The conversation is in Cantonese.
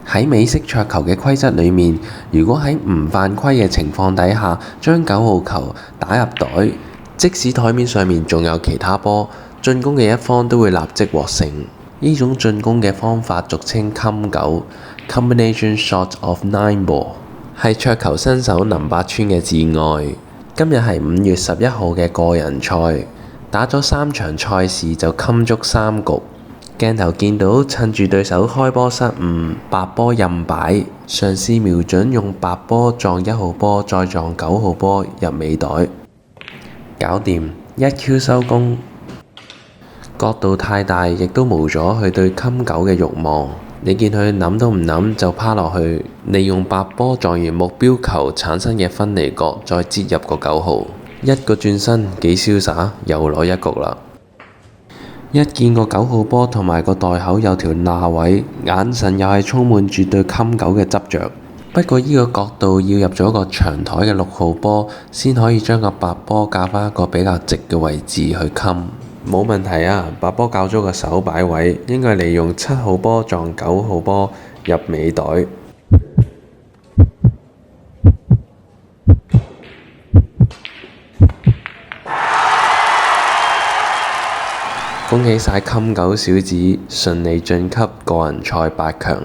喺美式桌球嘅規則裏面，如果喺唔犯規嘅情況底下，將9號球打入袋，即使台面上面仲有其他波，進攻嘅一方都會立即獲勝。呢種進攻嘅方法俗稱冚9 （Combination Shot of 9 Ball），係桌球新手林百川嘅至愛。今日係5月11號嘅個人賽，打咗3場賽事就冚足3局。鏡頭見到趁住對手開波失誤，白波任擺，嘗試瞄準用白波撞1號波，再撞9號波入尾袋，搞掂1Q 收工。角度太大，亦都無咗佢對冚9嘅慾望。你見佢諗都唔諗就趴落去，利用白波撞完目標球產生嘅分離角，再擠入個9號，一個轉身幾瀟灑，又攞1局啦。一見個9號波同埋個袋口有條罅位，眼神又係充滿住對冚9嘅執着。不過呢個角度要入咗個長台嘅6號波，先可以將個白波校返一個比較直嘅位置去冚。冇問題啊，白波校咗個手擺位，應該利用7號波撞9號波入尾袋。恭喜晒冚9小子順利晉級個人賽8強。